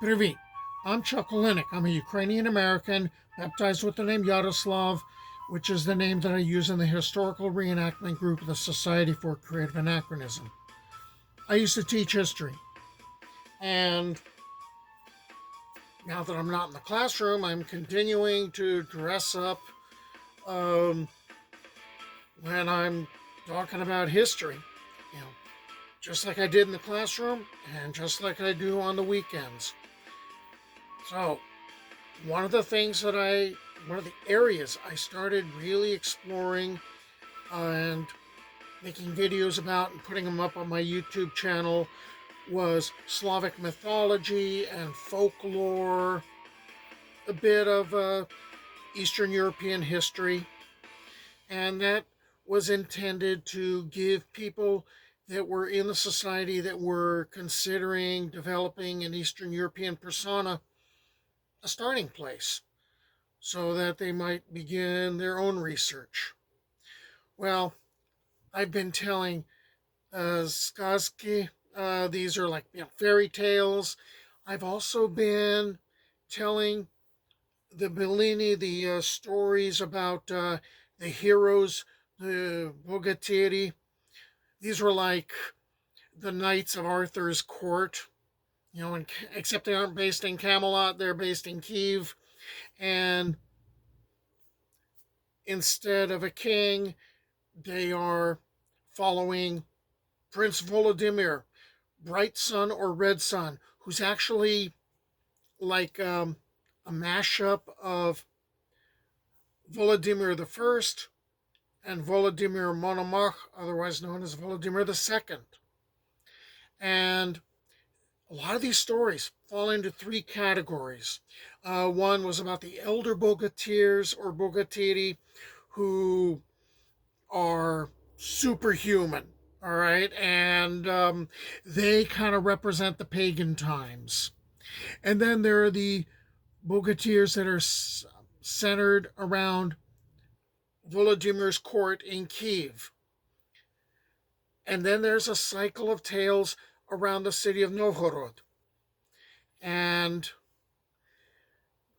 Привет. I'm Chuck Olinik. I'm a Ukrainian-American baptized with the name Yaroslav, which is the name that I use in the historical reenactment group of the Society for Creative Anachronism. I used to teach history, and now that I'm not in the classroom, I'm continuing to dress up um, when I'm talking about history, you know, just like I did in the classroom and just like I do on the weekends. So, one of the areas I started really exploring and making videos about and putting them up on my YouTube channel was Slavic mythology and folklore, a bit of Eastern European history, and that was intended to give people that were in the society that were considering developing an Eastern European persona a starting place so that they might begin their own research. Well, I've been telling skazki. These are like fairy tales. I've also been telling the byliny, the stories about the heroes, the Bogatyr. These were like the knights of Arthur's court, except they aren't based in Camelot, they're based in Kiev. And instead of a king, they are following Prince Volodymyr, Bright Sun or Red Sun, who's actually like a mashup of Volodymyr I and Volodymyr Monomach, otherwise known as Volodymyr II. And a lot of these stories fall into three categories. One was about the Elder Bogatyrs or Bogatyri, who are superhuman, all right? And they kind of represent the pagan times. And then there are the Bogatyrs that are centered around Volodymyr's court in Kiev. And then there's a cycle of tales around the city of Novgorod. And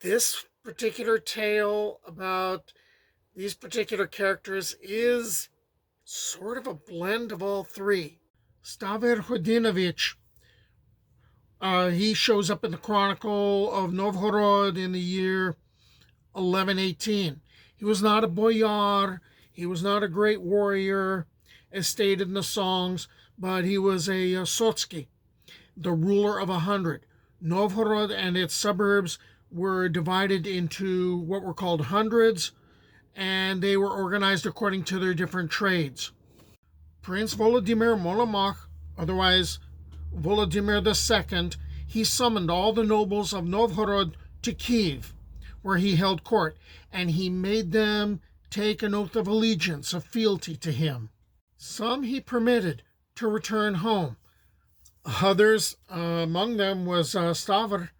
this particular tale about these particular characters is sort of a blend of all three. Stavr Godinovich, he shows up in the Chronicle of Novgorod in the year 1118. He was not a boyar, he was not a great warrior, as stated in the songs, but he was a sotsky, the ruler of 100. Novgorod and its suburbs were divided into what were called hundreds, and they were organized according to their different trades. Prince Volodymyr Monomach, otherwise Volodymyr II, he summoned all the nobles of Novgorod to Kiev, where he held court, and he made them take an oath of allegiance, of fealty to him. Some he permitted to return home. Others, among them was Stavr,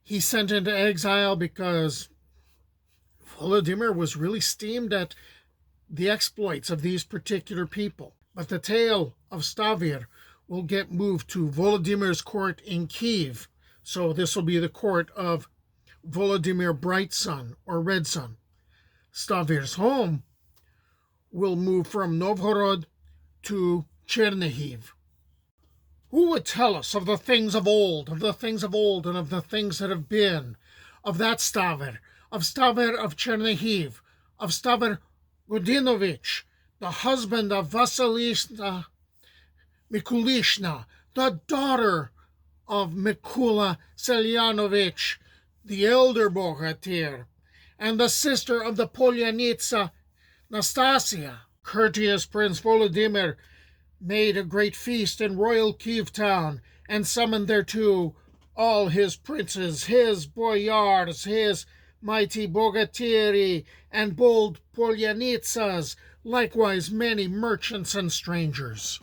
he sent into exile because Volodymyr was really steamed at the exploits of these particular people. But the tale of Stavr will get moved to Volodymyr's court in Kiev. So this will be the court of Volodymyr Bright Sun or Red Sun. Stavr's home will move from Novgorod to Chernihiv. Who would tell us of the things of old, and of the things that have been, of that Stavr of Chernihiv, of Stavr Godinovich, the husband of Vasilisa Mikulishna, the daughter of Mikula Selyanovich, the Elder Bogatyr, and the sister of the Polyanitsa Nastasia. Courteous Prince Volodymyr made a great feast in royal Kiev town, and summoned thereto all his princes, his boyars, his mighty Bogatyri, and bold Polyanitsas, likewise many merchants and strangers.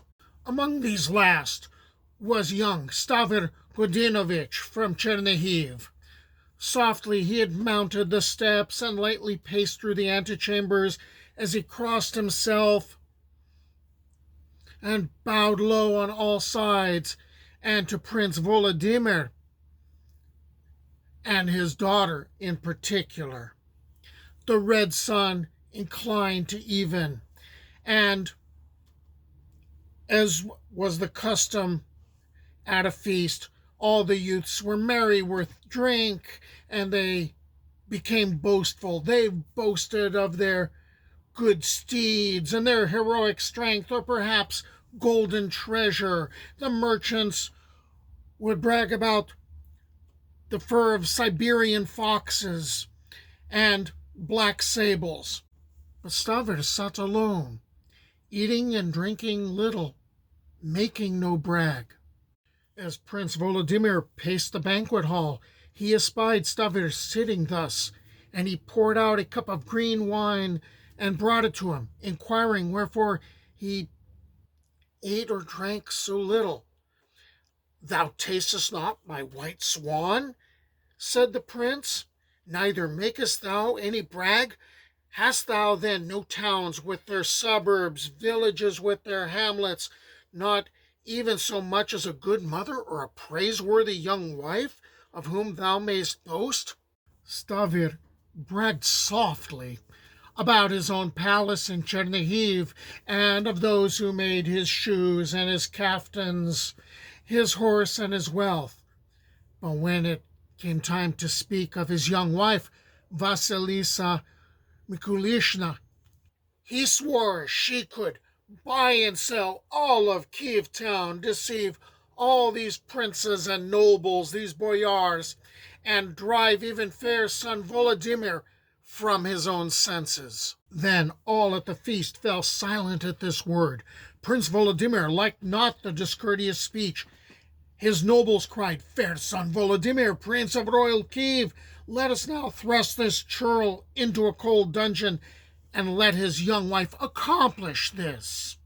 Among these last was young Stavr Godinovich from Chernihiv. Softly he had mounted the steps and lightly paced through the antechambers as he crossed himself and bowed low on all sides, and to Prince Volodymyr and his daughter in particular. The red sun inclined to even, and as was the custom at a feast, all the youths were merry with drink, and they became boastful. They boasted of their good steeds and their heroic strength, or perhaps golden treasure. The merchants would brag about the fur of Siberian foxes and black sables. But Stavr sat alone, eating and drinking little, making no brag. As Prince Volodymyr paced the banquet hall, he espied Stavr sitting thus, and he poured out a cup of green wine and brought it to him, inquiring wherefore he ate or drank so little. "Thou tastest not my white swan?" said the prince. "Neither makest thou any brag? Hast thou then no towns with their suburbs, villages with their hamlets, not even so much as a good mother or a praiseworthy young wife of whom thou mayst boast?" Stavr bragged softly about his own palace in Chernihiv, and of those who made his shoes and his kaftans, his horse and his wealth. But when it came time to speak of his young wife, Vasilisa Mikulishna, he swore she could buy and sell all of Kiev town, deceive all these princes and nobles, these boyars, and drive even fair son Volodymyr from his own senses. Then all at the feast fell silent at this word. Prince Volodymyr liked not the discourteous speech. His nobles cried, "Fair son Volodymyr, Prince of royal Kiev, let us now thrust this churl into a cold dungeon, and let his young wife accomplish this."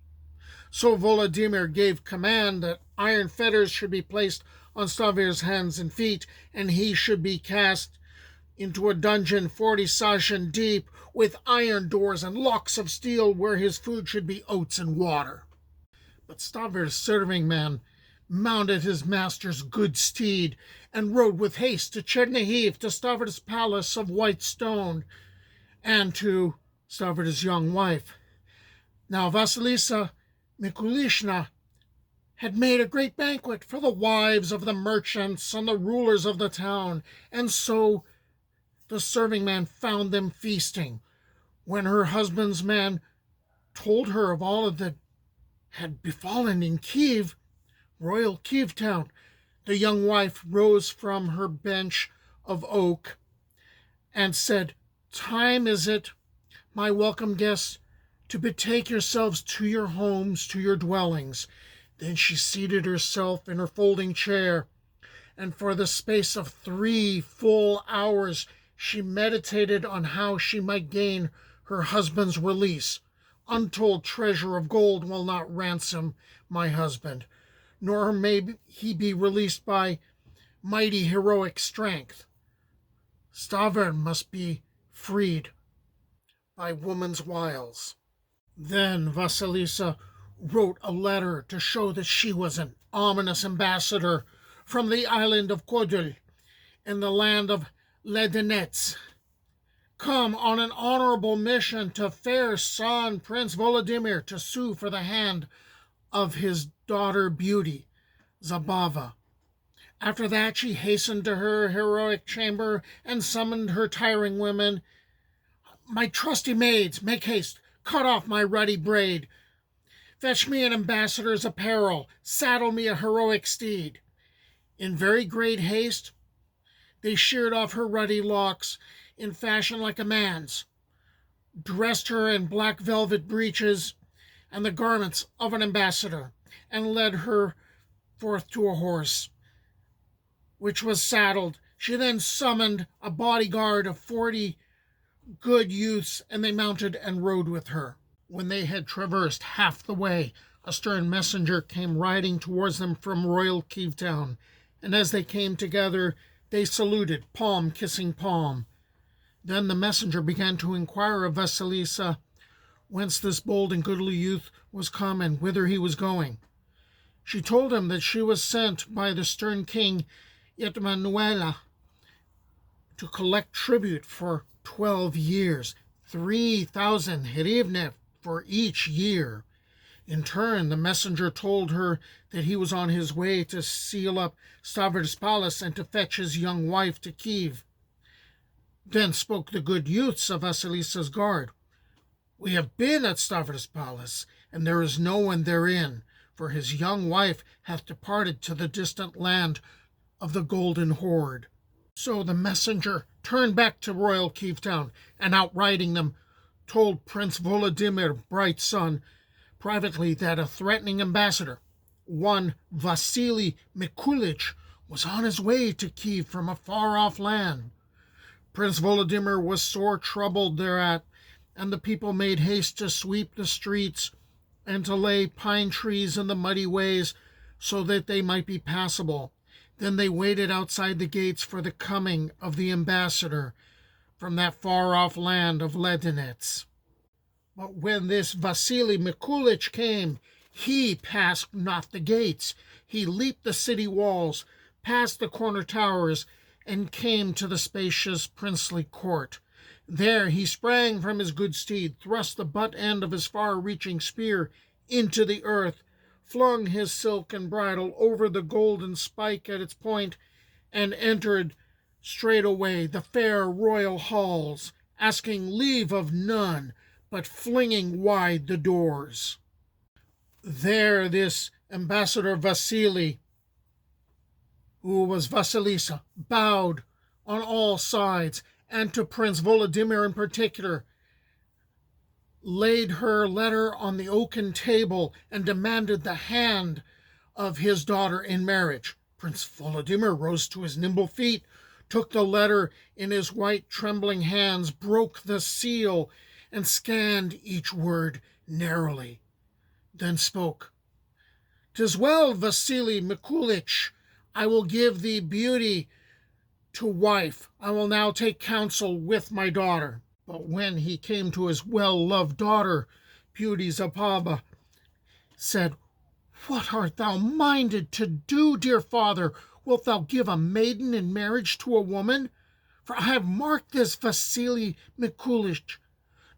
So Volodymyr gave command that iron fetters should be placed on Stavr's hands and feet, and he should be cast into a dungeon 40 sazhen deep, with iron doors and locks of steel, where his food should be oats and water. But Stavr's serving man mounted his master's good steed, and rode with haste to Chernihiv, to Stavr's palace of white stone, and to Stavr's young wife. Now Vasilisa Mikulishna had made a great banquet for the wives of the merchants and the rulers of the town, and so the serving man found them feasting. When her husband's man told her of all that had befallen in Kiev, royal Kiev town, the young wife rose from her bench of oak and said, "Time is it, my welcome guests, to betake yourselves to your homes, to your dwellings." Then she seated herself in her folding chair, and for the space of 3 full hours she meditated on how she might gain her husband's release. Untold treasure of gold will not ransom my husband, nor may he be released by mighty heroic strength. Stavr must be freed by woman's wiles. Then Vasilisa wrote a letter to show that she was an ominous ambassador from the island of Kodul in the land of Ledinets, come on an honorable mission to fair son Prince Volodymyr, to sue for the hand of his daughter Beauty, Zabava. After that she hastened to her heroic chamber and summoned her tiring women. "My trusty maids, make haste, cut off my ruddy braid. Fetch me an ambassador's apparel, saddle me a heroic steed." In very great haste they sheared off her ruddy locks in fashion like a man's, dressed her in black velvet breeches and the garments of an ambassador, and led her forth to a horse, which was saddled. She then summoned a bodyguard of 40 good youths, and they mounted and rode with her. When they had traversed half the way, a stern messenger came riding towards them from royal Kiev town, and as they came together, they saluted, palm kissing palm. Then the messenger began to inquire of Vasilisa whence this bold and goodly youth was come, and whither he was going. She told him that she was sent by the stern king Yetmanuela to collect tribute for 12 years, 3,000 hryvnia for each year. In turn, the messenger told her that he was on his way to seal up Stavr's palace and to fetch his young wife to Kiev. Then spoke the good youths of Vasilisa's guard. "We have been at Stavr's palace, and there is no one therein, for his young wife hath departed to the distant land of the Golden Horde." So the messenger turned back to royal Kiev town, and outriding them, told Prince Volodymyr, bright son, privately that a threatening ambassador, one Vasily Mikulich, was on his way to Kiev from a far-off land. Prince Volodymyr was sore troubled thereat, and the people made haste to sweep the streets and to lay pine trees in the muddy ways so that they might be passable. Then they waited outside the gates for the coming of the ambassador from that far-off land of Ledinets. But when this Vasily Mikulich came, he passed not the gates. He leaped the city walls, passed the corner towers, and came to the spacious princely court. There he sprang from his good steed, thrust the butt end of his far-reaching spear into the earth, flung his silken bridle over the golden spike at its point, and entered straightway the fair royal halls, asking leave of none, but flinging wide the doors. There this ambassador Vasily, who was Vasilisa, bowed on all sides, and to Prince Volodymyr in particular, laid her letter on the oaken table and demanded the hand of his daughter in marriage. Prince Volodymyr rose to his nimble feet, took the letter in his white trembling hands, broke the seal, and scanned each word narrowly, then spoke. "'Tis well, Vasily Mikulich. I will give thee beauty to wife. I will now take counsel with my daughter." But when he came to his well-loved daughter, Beauty Zababa said, "What art thou minded to do, dear father? Wilt thou give a maiden in marriage to a woman? For I have marked this Vasily Mikulich.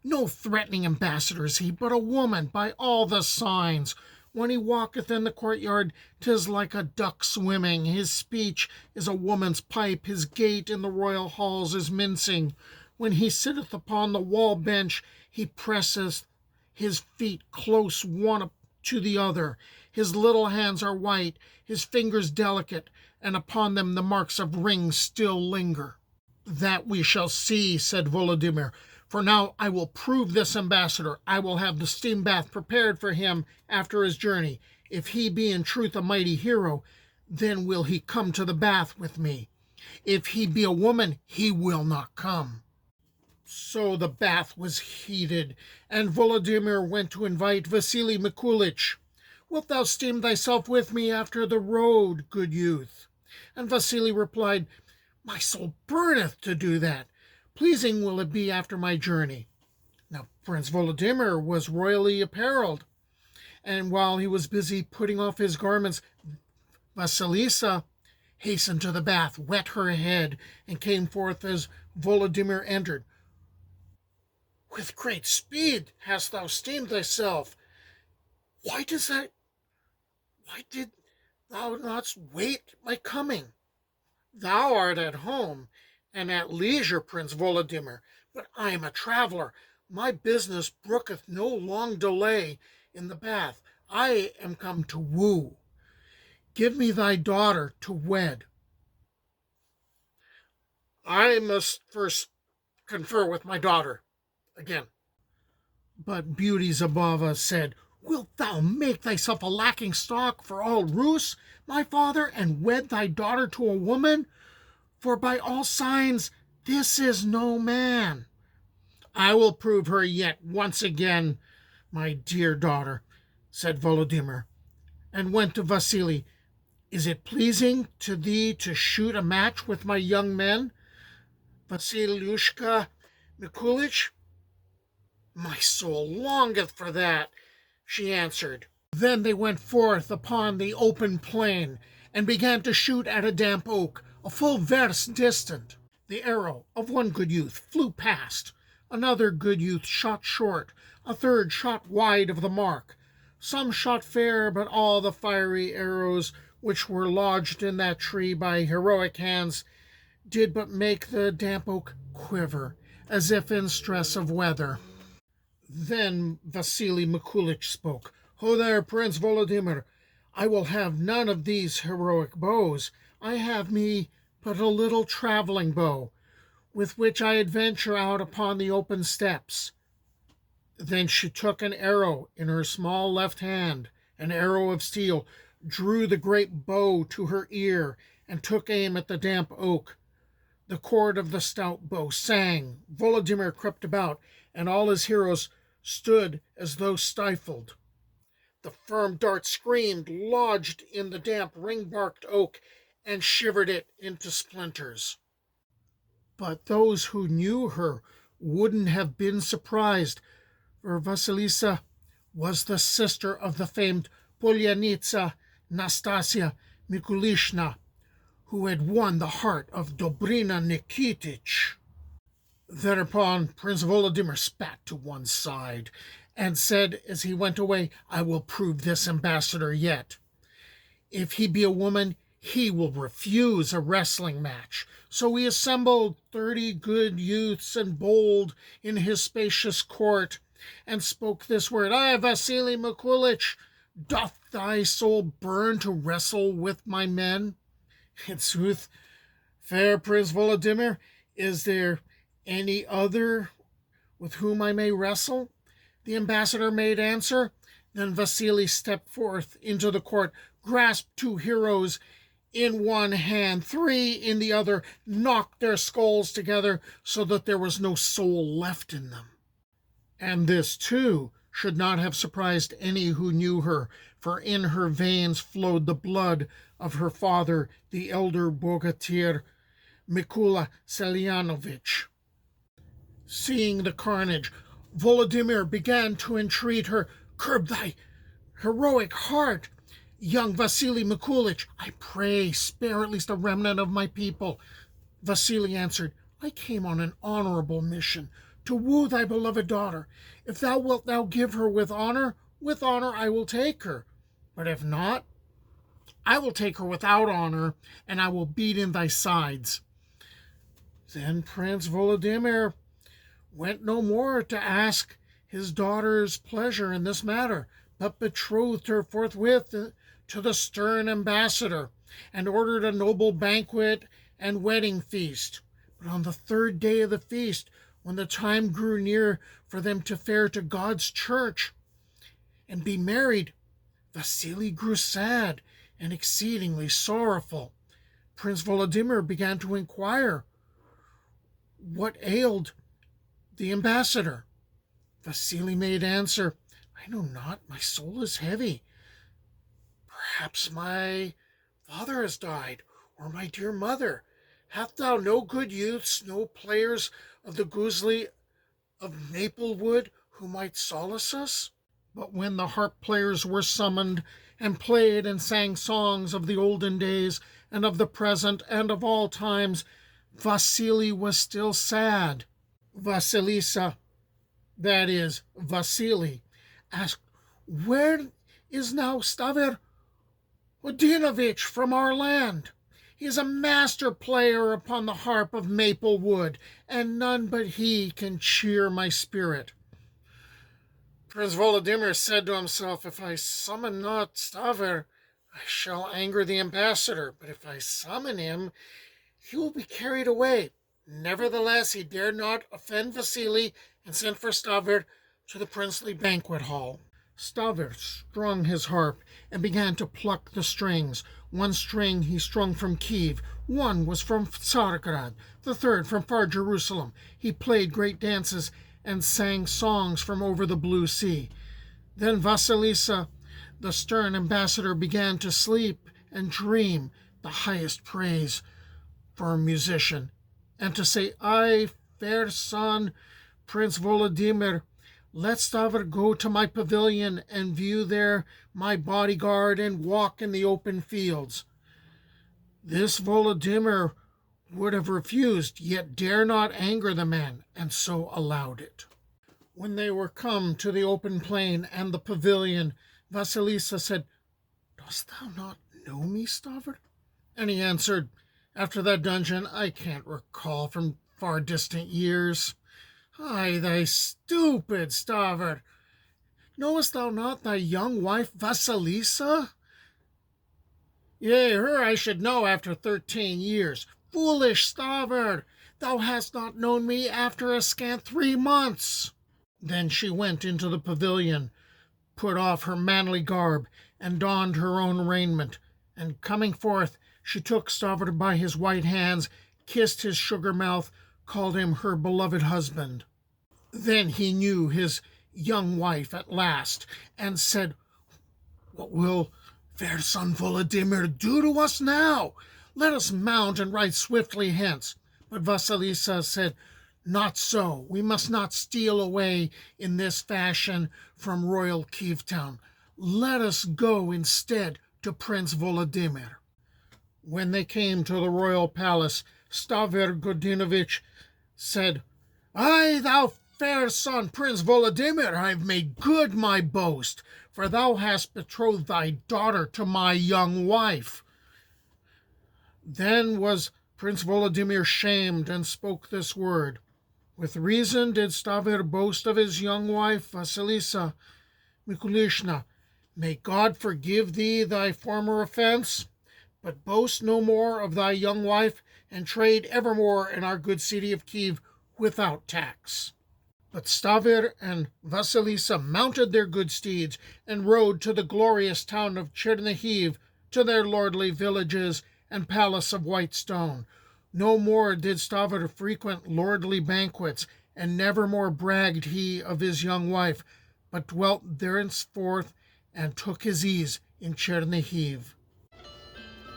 No threatening ambassador is he, but a woman by all the signs. When he walketh in the courtyard, 'tis like a duck swimming. His speech is a woman's pipe. His gait in the royal halls is mincing. When he sitteth upon the wall bench, he presseth his feet close one to the other. His little hands are white, his fingers delicate, and upon them the marks of rings still linger." "That we shall see," said Volodymyr. "For now I will prove this ambassador. I will have the steam bath prepared for him after his journey. If he be in truth a mighty hero, then will he come to the bath with me. If he be a woman, he will not come." So the bath was heated, and Volodymyr went to invite Vasily Mikulich. "Wilt thou steam thyself with me after the road, good youth?" And Vasily replied, "My soul burneth to do that. Pleasing will it be after my journey." Now Prince Volodymyr was royally apparelled, and while he was busy putting off his garments, Vasilisa hastened to the bath, wet her head, and came forth as Volodymyr entered. "With great speed hast thou steamed thyself. Why did thou not wait my coming? Thou art at home and at leisure, Prince Volodymyr, but I am a traveler. My business brooketh no long delay in the bath. I am come to woo. Give me thy daughter to wed." "I must first confer with my daughter again." But Beauty Zabava said, "Wilt thou make thyself a laughing stock for all Rus, my father, and wed thy daughter to a woman? For by all signs this is no man." "I will prove her yet once again, my dear daughter," said Volodymyr, and went to Vasily. "Is it pleasing to thee to shoot a match with my young men, Vasilyushka Mikulich?" "My soul longeth for that," she answered. Then they went forth upon the open plain and began to shoot at a damp oak, a full verst distant. The arrow of one good youth flew past. Another good youth shot short. A third shot wide of the mark. Some shot fair, but all the fiery arrows which were lodged in that tree by heroic hands did but make the damp oak quiver, as if in stress of weather. Then Vasily Mikulich spoke. "Ho there, Prince Volodymyr! I will have none of these heroic bows. I have me but a little travelling bow, with which I adventure out upon the open steppes." Then she took an arrow in her small left hand, an arrow of steel, drew the great bow to her ear, and took aim at the damp oak. The cord of the stout bow sang. Volodymyr crept about, and all his heroes stood as though stifled. The firm dart screamed, lodged in the damp ring-barked oak, and shivered it into splinters. But those who knew her wouldn't have been surprised, for Vasilisa was the sister of the famed Polyanitsa Nastasia Mikulishna, who had won the heart of Dobrina Nikitich. Thereupon Prince Volodymyr spat to one side and said as he went away, "I will prove this ambassador yet. If he be a woman, he will refuse a wrestling match." So he assembled 30 good youths and bold in his spacious court, and spoke this word: "I, Vasily Mikulich, doth thy soul burn to wrestle with my men?" In sooth, fair Prince Volodymyr, is there any other with whom I may wrestle?" The ambassador made answer. Then Vasily stepped forth into the court, grasped 2 heroes in one hand, 3 in the other, knocked their skulls together so that there was no soul left in them. And this, too, should not have surprised any who knew her, for in her veins flowed the blood of her father, the Elder Bogatyr, Mykola Selyanovich. Seeing the carnage, Volodymyr began to entreat her. "Curb thy heroic heart, young Vasily Mikulich. I pray, spare at least a remnant of my people." Vasily answered, "I came on an honorable mission, to woo thy beloved daughter. If thou wilt thou give her with honor I will take her. But if not, I will take her without honor, and I will beat in thy sides." Then Prince Volodymyr went no more to ask his daughter's pleasure in this matter, but betrothed her forthwith to the stern ambassador, and ordered a noble banquet and wedding feast. But on the 3rd day of the feast, when the time grew near for them to fare to God's church and be married, Vasily grew sad and exceedingly sorrowful. Prince Volodymyr began to inquire what ailed the ambassador. Vasily made answer, "I know not, my soul is heavy. Perhaps my father has died, or my dear mother. Hast thou no good youths, no players of the guzli of Maplewood, who might solace us?" But when the harp players were summoned, and played and sang songs of the olden days, and of the present, and of all times, Vasily was still sad. Vasilisa, that is, Vasily, asked, "Where is now Stavr Godinovich from our land? He is a master player upon the harp of maple wood, and none but he can cheer my spirit." Prince Volodymyr said to himself, "If I summon not Stavr, I shall anger the ambassador, but if I summon him, he will be carried away." Nevertheless, he dared not offend Vasily, and sent for Stavr to the princely banquet hall. Stavr strung his harp and began to pluck the strings. One string he strung from Kiev, one was from Tsargrad, the third from far Jerusalem. He played great dances and sang songs from over the blue sea. Then Vasilisa, the stern ambassador, began to sleep and dream the highest praise for a musician, and to say, "I, fair son, Prince Volodymyr, let Stavr go to my pavilion and view there my bodyguard and walk in the open fields." This Volodymyr would have refused, yet dare not anger the man, and so allowed it. When they were come to the open plain and the pavilion, Vasilisa said, "Dost thou not know me, Stavr?" And he answered, "After that dungeon, I can't recall from far distant years." "Ay, thy stupid Stavr! Knowest thou not thy young wife Vasilisa?" "Yea, her I should know after 13 years. Foolish Stavr! Thou hast not known me after a scant 3 months." Then she went into the pavilion, put off her manly garb, and donned her own raiment, and coming forth, she took Stavr by his white hands, kissed his sugar mouth, called him her beloved husband. Then he knew his young wife at last, and said, "What will fair son Volodymyr do to us now? Let us mount and ride swiftly hence." But Vasilisa said, "Not so. We must not steal away in this fashion from royal Kiev town. Let us go instead to Prince Volodymyr." When they came to the royal palace, Stavr Godinovich said, "Ay, thou fair son, Prince Volodymyr, I have made good my boast, for thou hast betrothed thy daughter to my young wife." Then was Prince Volodymyr shamed, and spoke this word. With reason did Stavr boast of his young wife, Vasilisa Mikulishna. May God forgive thee thy former offense, but boast no more of thy young wife, and trade evermore in our good city of Kiev without tax. But Stavr and Vasilisa mounted their good steeds and rode to the glorious town of Chernihiv, to their lordly villages and palace of white stone. No more did Stavr frequent lordly banquets, and never more bragged he of his young wife, but dwelt thenceforth and took his ease in Chernihiv.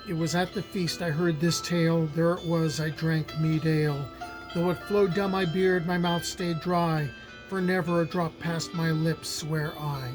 It was at the feast I heard this tale, there it was I drank mead ale. Though it flowed down my beard, my mouth stayed dry, for never a drop passed my lips, swear I.